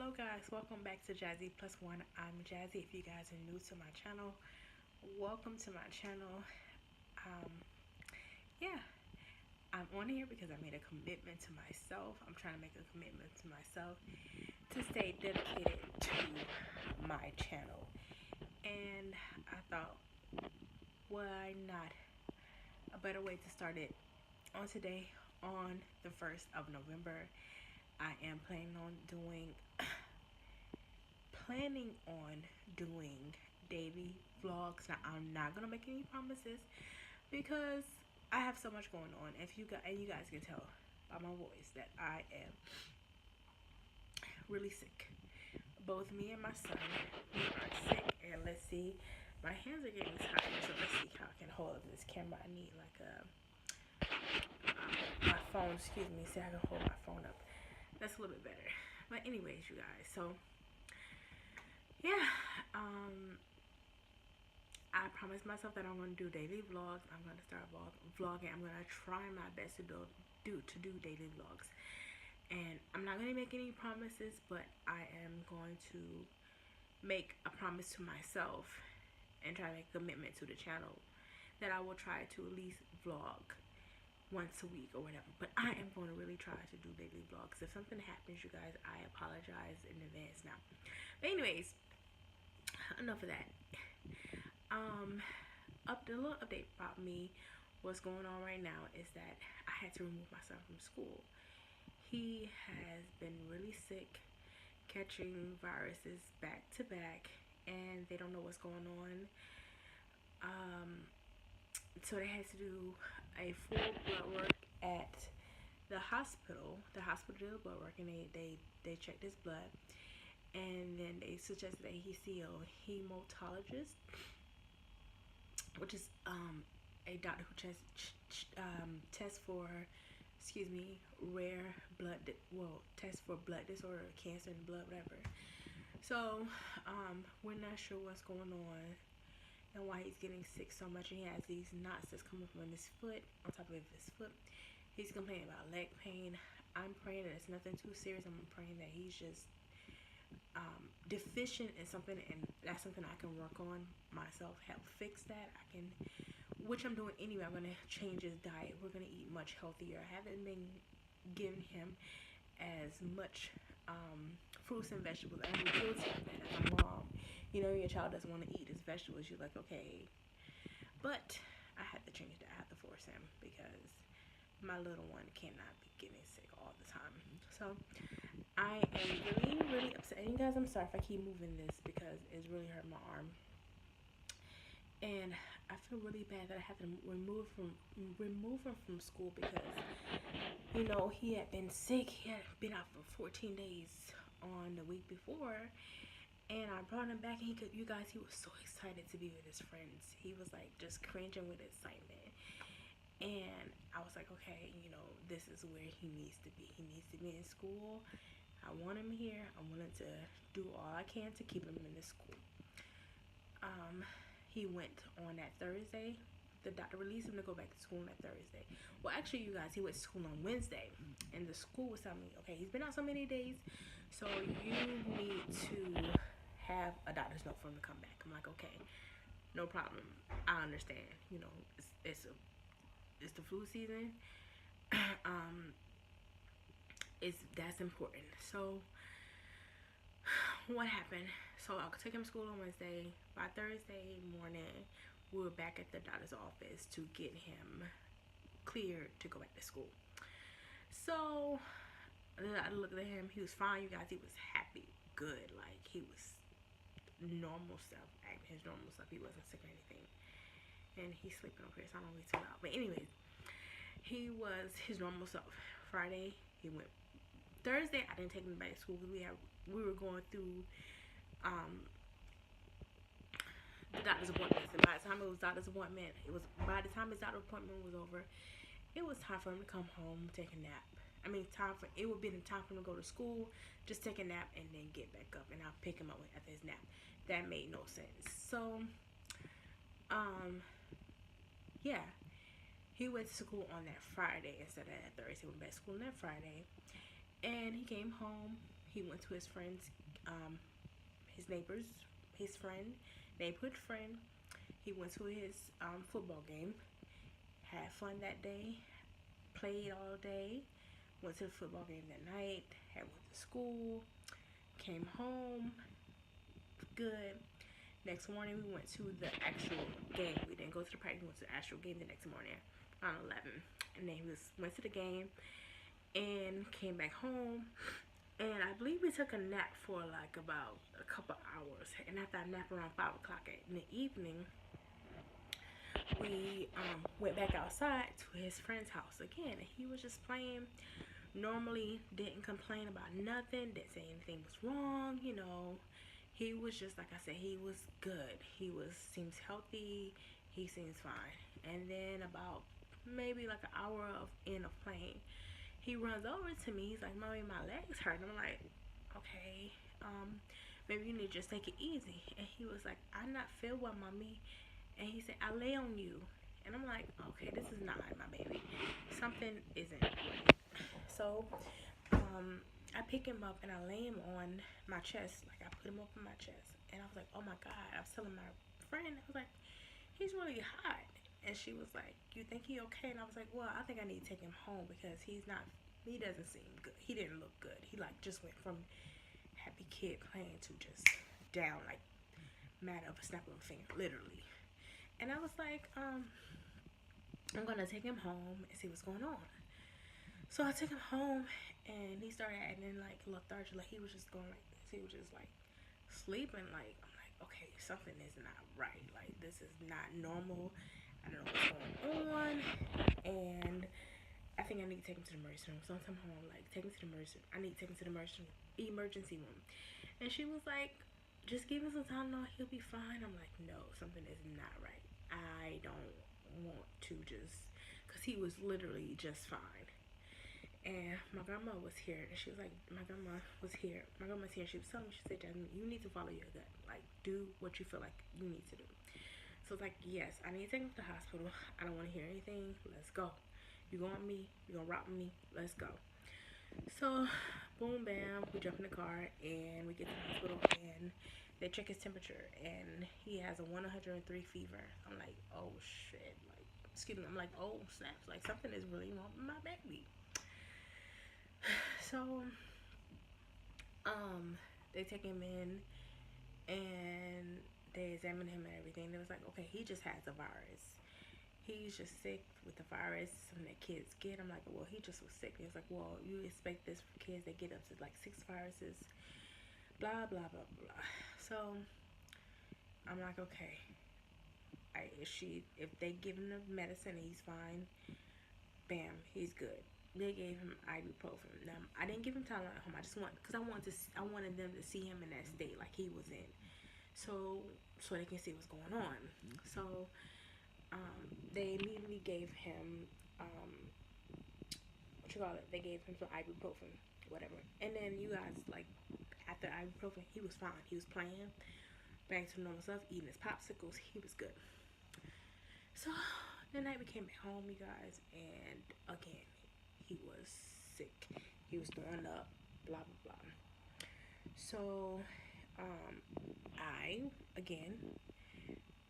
Hello guys, welcome back to Jazzy Plus One. I'm Jazzy. If you guys are new to my channel, welcome to my channel. Um, yeah, I'm on here because I made a commitment to myself. I'm trying to make a commitment to myself to stay dedicated to my channel. And I thought, why not? A better way to start it on today, on the 1st of November. I am planning on doing daily vlogs. Now I'm not gonna make any promises because I have so much going on. If you guys and you guys can tell by my voice that I am really sick. Both me and my son, we are sick. And let's see, my hands are getting tired, so let's see how I can hold up this camera. I need like my phone. Excuse me, so I can hold my phone up. That's a little bit better. But anyways, you guys, so yeah, I promised myself that I'm going to do daily vlogs. I'm going to start vlogging. I'm going to try my best to do daily vlogs. And I'm not going to make any promises, but I am going to make a promise to myself and try to make a commitment to the channel that I will try to at least vlog once a week or whatever. But I am going to really try to do daily vlogs. If something happens, you guys, I apologize in advance now. But anyways, enough of that. The little update about me, what's going on right now is that I had to remove my son from school. He has been really sick, catching viruses back to back, and they don't know what's going on. So they had to do a full blood work at the hospital. The hospital did blood work, and they checked his blood, and then they suggested that he see a hematologist, which is a doctor who tests for, excuse me, rare blood, tests for blood disorder, cancer in the blood, whatever. So we're not sure what's going on and why he's getting sick so much. And he has these knots that's coming from his foot, on top of his foot. He's complaining about leg pain. I'm praying that it's nothing too serious. I'm praying that he's just deficient in something, and that's something I can work on myself, help fix that. Which I'm doing anyway. I'm gonna change his diet. We're gonna eat much healthier. I haven't been giving him as much fruits and vegetables. I'm guilty of that as a mom. You know, your child doesn't want to eat his vegetables. You're like, okay, but I had to change that. I have to force him because my little one cannot be getting sick all the time. So I am really upset. And you guys, I'm sorry if I keep moving this because it's really hurt my arm. And I feel really bad that I had to remove him from school because, you know, he had been sick. He had been out for 14 days on the week before. And I brought him back, and you guys, he was so excited to be with his friends. He was like just cringing with excitement. And I was like, okay, you know, this is where he needs to be. He needs to be in school. I want him here. I'm willing to do all I can to keep him in the school. He went on that Thursday. The doctor released him to go back to school on that Thursday. Well, actually, you guys, he went to school on Wednesday. And the school was telling me, okay, he's been out so many days, so you need to have a doctor's note for him to come back. I'm like, okay, no problem. I understand. You know, it's the flu season. That's important. So what happened? So I took him to school on Wednesday. By Thursday morning, we were back at the doctor's office to get him cleared to go back to school. So I looked at him. He was fine, you guys. He was happy, good. Like, he was normal self, acting his normal self. He wasn't sick or anything. And he's sleeping over here, so I don't know if he's too loud. But anyways, he was his normal self. Friday, he went. Thursday, I didn't take him back to school because we were going through the doctor's appointments, and by the time his doctor's appointment was over, it was time for him to come home, take a nap. I mean, it would be the time for him to go to school, just take a nap, and then get back up, and I'll pick him up after his nap. That made no sense. So, yeah, he went to school on that Friday instead of that Thursday. He went back to school on that Friday, and he came home. He went to his friend's, his neighbor's, his friend, neighborhood friend. He went to his football game, had fun that day, played all day, went to the football game that night, had went to school, came home, good. Next morning we went to the actual game. We didn't go to the practice, we went to the actual game the next morning around 11. And then went to the game and came back home. And I believe we took a nap for like about a couple hours. And after I napped around 5 o'clock in the evening, we went back outside to his friend's house again. And he was just playing. Normally, didn't complain about nothing, didn't say anything was wrong, you know. He was just, like I said, he was good. Seems healthy. He seems fine. And then about maybe like an hour in of playing, he runs over to me. He's like, "Mommy, my legs hurt." And I'm like, "Okay, maybe you need to just take it easy." And he was like, "I not feel well, Mommy." And he said, "I lay on you." And I'm like, "Okay, this is not my baby. Something isn't right." So, I pick him up and I lay him on my chest. Like, I put him up on my chest. And I was like, "Oh my God." I was telling my friend, I was like, "He's really hot." And she was like, "You think he okay?" And I was like, "Well, I think I need to take him home because he doesn't seem good. He didn't look good. He like just went from happy kid playing to just down, like mad of a snap of a finger, literally." And I was like, I'm gonna take him home and see what's going on. So I took him home and he started acting like lethargic, like he was just going like this. He was just like sleeping. Like, I'm like, okay, something is not right. Like, this is not normal. I don't know what's going on. And I think I need to take him to the emergency room. So I'm home, like, take him to the emergency room. I need to take him to the emergency room. And she was like, "Just give him some time, no, he'll be fine." I'm like, "No, something is not right. I don't want to just," because he was literally just fine. And my grandma was here, and she was like, my grandma was here. My grandma's here. She was telling me, she said, "Jasmine, you need to follow your gut. Like, do what you feel like you need to do." So it's like, yes, I need to take him to the hospital. I don't want to hear anything. Let's go. You going with me? You gonna rock with me? Let's go. So, boom, bam, we jump in the car and we get to the hospital and they check his temperature and he has a 103 fever. I'm like, "Oh shit!" Like, excuse me. I'm like, "Oh snaps!" Like, something is really wrong with my baby. So, they take him in and they examine him and everything. They was like, "Okay, he just has a virus. He's just sick with the virus. Something that kids get." I'm like, "Well, he just was sick." He was like, "Well, you expect this from kids that get up to like 6 viruses, blah blah blah blah." So I'm like, "Okay, if they give him the medicine and he's fine, bam, he's good." They gave him ibuprofen. Now, I didn't give him Tylenol at home. Because I wanted them to see him in that state like he was in, so they can see what's going on. So they immediately gave him what you call it? They gave him some ibuprofen, whatever. And then you guys, like, after ibuprofen, he was fine. He was playing back to normal stuff, eating his popsicles. He was good. So the night we came back home, you guys, and again, he was sick. He was throwing up, blah blah blah. So I again,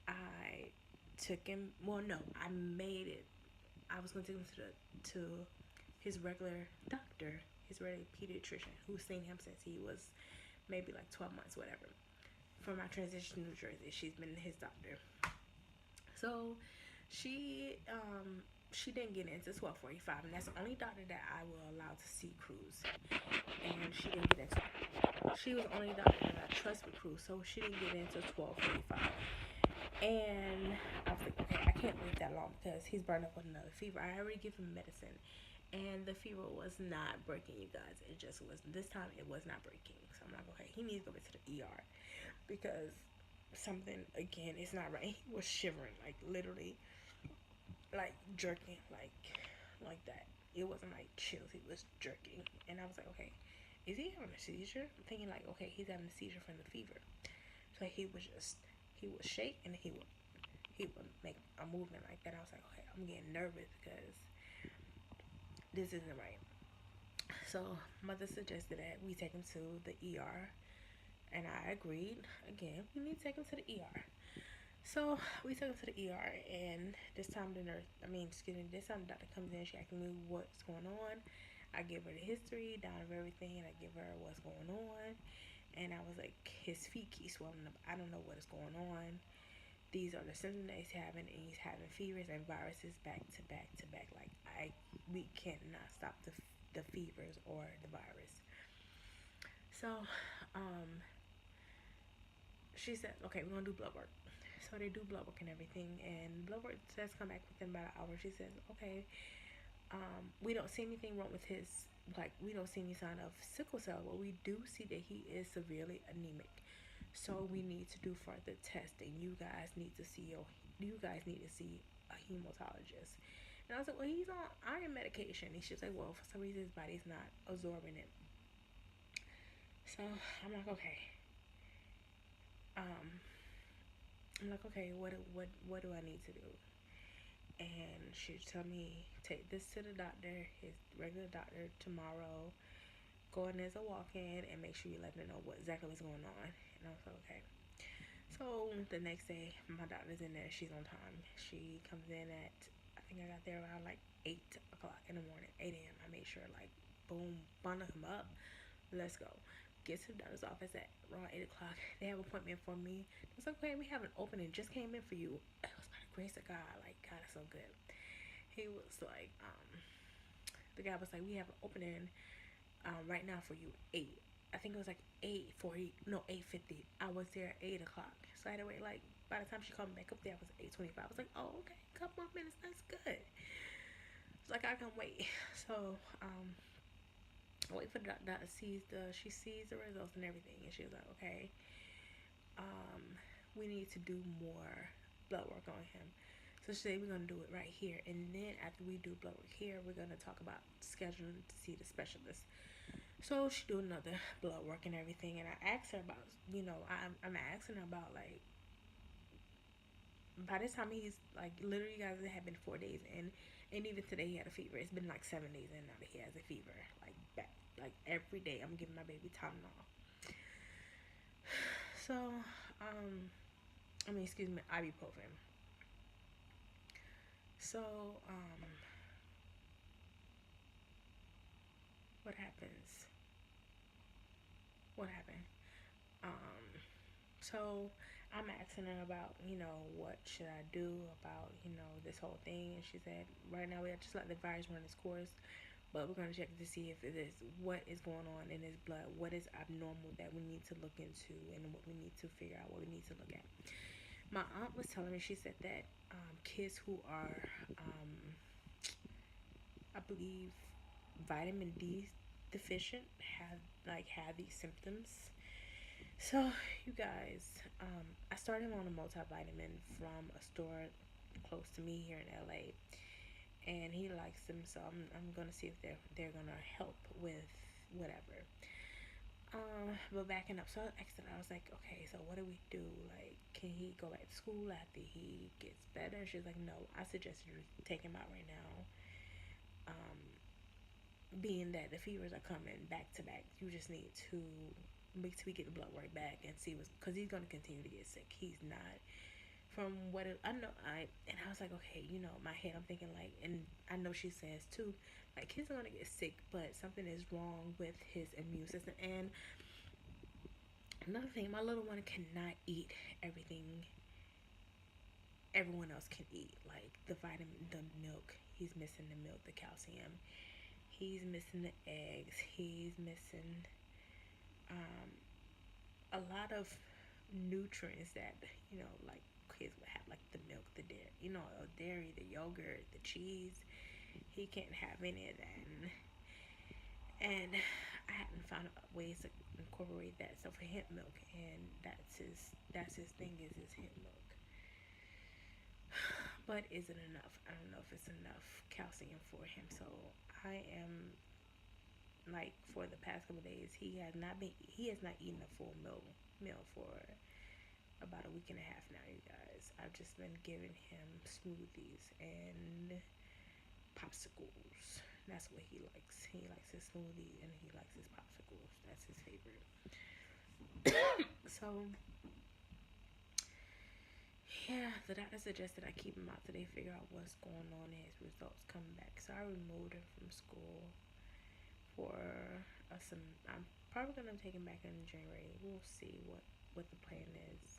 I took him. Well, no, I made it. I was gonna take him to his regular doctor, his regular pediatrician, who's seen him since he was maybe like 12 months, whatever. For my transition to New Jersey, she's been his doctor. So she didn't get into 12:45, and that's the only doctor that I will allow to see Cruz. And she didn't get into. She was the only doctor that I trust with Cruz, so she didn't get into 12:45. And I was like, okay, I can't wait that long because he's burned up with another fever. I already give him medicine, and the fever was not breaking, you guys. It just was. This time, it was not breaking. So I'm like, okay, he needs to go back to the ER because something again is not right. He was shivering, like literally, like jerking, like that. It wasn't like chills. He was jerking, and I was like, okay, is he having a seizure? I'm thinking like, okay, he's having a seizure from the fever. So he would shake and he would make a movement like that. I was like, okay, I'm getting nervous because this isn't right. So mother suggested that we take him to the ER, and I agreed. Again, we need to take him to the ER. So we took him to the ER, and this time the nurse, this time the doctor comes in. She asks me what's going on. I give her the history down of everything, and I give her what's going on. And I was like, his feet keep swelling up. I don't know what is going on. These are the symptoms that he's having, and he's having fevers and viruses back to back to back. Like we cannot stop the fevers or the virus. So, um, she said, okay, we're gonna do blood work. So they do blood work and everything, and blood work says come back within about an hour. She says, okay, we don't see anything wrong with his, like, we don't see any sign of sickle cell, but we do see that he is severely anemic. So we need to do further testing. You guys need to see a hematologist. And I was like, well, he's on iron medication. And she's like, well, for some reason his body's not absorbing it. So I'm like, okay. Um, I'm like, okay, what do I need to do? And she told me take this to the doctor, his regular doctor tomorrow. Go in as a walk-in and make sure you let them know what exactly what's going on. And I was like, okay. So the next day, my doctor's in there. She's on time. She comes in at, I think I got there around like 8 o'clock in the morning, 8 a.m. I made sure like boom, bundle him up. Let's go. Get to the doctor's office at around 8 o'clock. They have an appointment for me. It's like, okay, we have an opening. Just came in for you. It was by the grace of God. Like, God is so good. He was like, the guy was like, we have an opening right now for you, 8. I think it was like 8:40, no, 8:50. I was there at 8 o'clock. So I had to wait, like, by the time she called me back up there, I was 8:25. I was like, oh, okay, a couple more minutes, that's good. It's like, I can wait. So, I wait for the doctor, she sees the results and everything, and she was like, okay, um, we need to do more blood work on him. So she said, we're going to do it right here. And then after we do blood work here, we're going to talk about scheduling to see the specialist. So she do another blood work and everything, and I asked her about, I'm asking her about like, by this time he's like, literally, guys, it had been 4 days, and even today he had a fever. It's been like 7 days, and now he has a fever, like back, like every day. I'm giving my baby Tylenol. So, excuse me, ibuprofen. So, what happens? What happened? Um, So I'm asking her about, what should I do about, this whole thing. And she said, right now we have to just let the virus run its course, but we're going to check to see if it is what is going on in his blood, what is abnormal that we need to look into, and what we need to figure out, what we need to look at. My aunt was telling me, she said that kids who are, I believe, vitamin D deficient have these symptoms. So, you guys, I started on a multivitamin from a store close to me here in LA, and he likes them, so I'm gonna see if they're gonna help with whatever. But backing up, so I asked her, I was like, okay, so what do we do? Like, can he go back to school after he gets better? She's like, no, I suggest you take him out right now. Being that the fevers are coming back to back, you just need to wait till we get the blood work back and see what's, because he's going to continue to get sick. He's not, from what I know, and I was like, okay, my head, I'm thinking like, and I know she says too, like, kids are going to get sick, but something is wrong with his immune system. And another thing, my little one cannot eat everything everyone else can eat, like the vitamin, the milk. He's missing the milk, the calcium. He's missing the eggs. He's missing um, a lot of nutrients that, like kids would have, like the milk, the dairy, dairy, the yogurt, the cheese. He can't have any of that. And I hadn't found ways to incorporate that. So for hemp milk, and that's his thing, is his hemp milk. But is it enough? I don't know if it's enough calcium for him. So I am, like, for the past couple of days, he has not eaten a full meal for about a week and a half now, you guys. I've just been giving him smoothies and popsicles. That's what he likes. He likes his smoothie and he likes his popsicles. That's his favorite. So yeah, the doctor suggested I keep him out till they figure out what's going on and his results come back. So I removed him from school for some. I'm probably gonna take him back in January. We'll see what the plan is.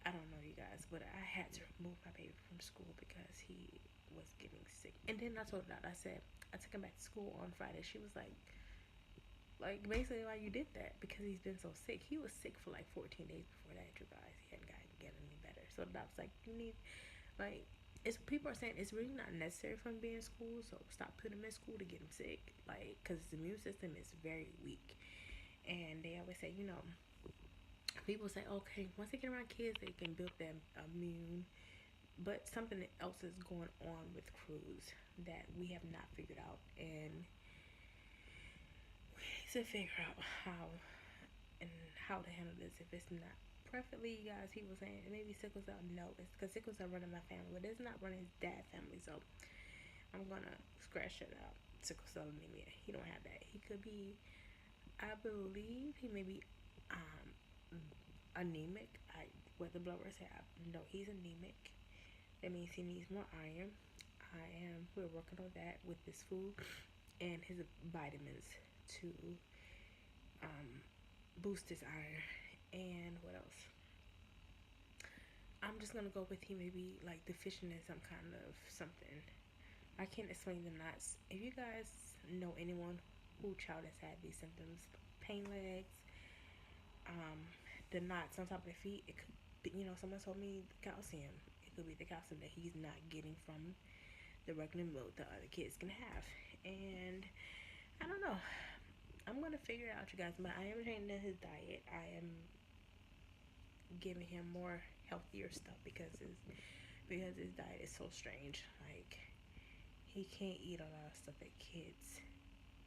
I don't know, you guys, but I had to remove my baby from school because he was getting sick. And then I told her that I said I took him back to school on Friday. She was like basically why you did that, because he's been so sick. He was sick for like 14 days before that, you guys. He hadn't gotten get any better. So the doctor's like, you need like it's people are saying it's really not necessary for him to be in school. So stop putting him in school to get him sick, like because his immune system is very weak. And they always say, people say, okay, once they get around kids, they can build them immune. But something else is going on with Cruz that we have not figured out, and we need to figure out how to handle this. If it's not preferably, you guys, people saying maybe sickle cell. No, it's because sickle cell running my family, but it's not running his dad's family. So I'm gonna scratch it out. Sickle cell anemia. He don't have that. He could be. I believe he may be anemic. What the blood work say. No, he's anemic. That means he needs more iron. We're working on that with his food and his vitamins to boost his iron. And what else? I'm just gonna go with he may be like deficient in some kind of something. I can't explain the knots. If you guys know anyone who child has had these symptoms, pain legs, the knots on top of the feet, it could be, someone told me calcium. It could be the calcium that he's not getting from the regular milk the other kids can have. And I don't know. I'm gonna figure it out, you guys. But I am changing his diet. I am giving him more healthier stuff because his diet is so strange. Like he can't eat a lot of stuff that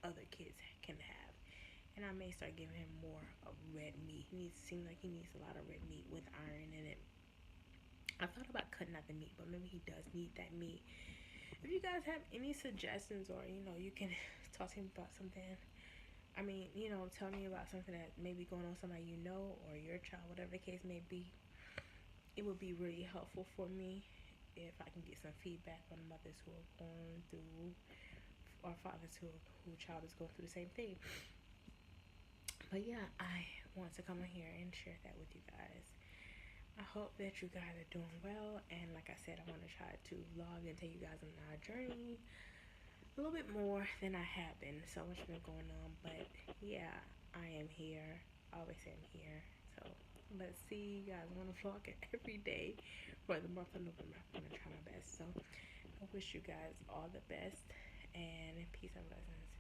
other kids can have. And I may start giving him more of red meat. Seems like he needs a lot of red meat with iron in it. I thought about cutting out the meat, but maybe he does need that meat. If you guys have any suggestions, or you can talk to him about something. I mean, tell me about something that may be going on with somebody or your child, whatever the case may be. It would be really helpful for me if I can get some feedback on mothers who are going through, or fathers who child is going through the same thing. But yeah, I want to come in here and share that with you guys. I hope that you guys are doing well, and like I said, I want to try to vlog and tell you guys on our journey a little bit more than I have been. So much been going on, but yeah, I am here. I always say I'm here. So let's see, you guys. I want to vlog every day for the month of November. I'm gonna try my best. So I wish you guys all the best, and peace and blessings.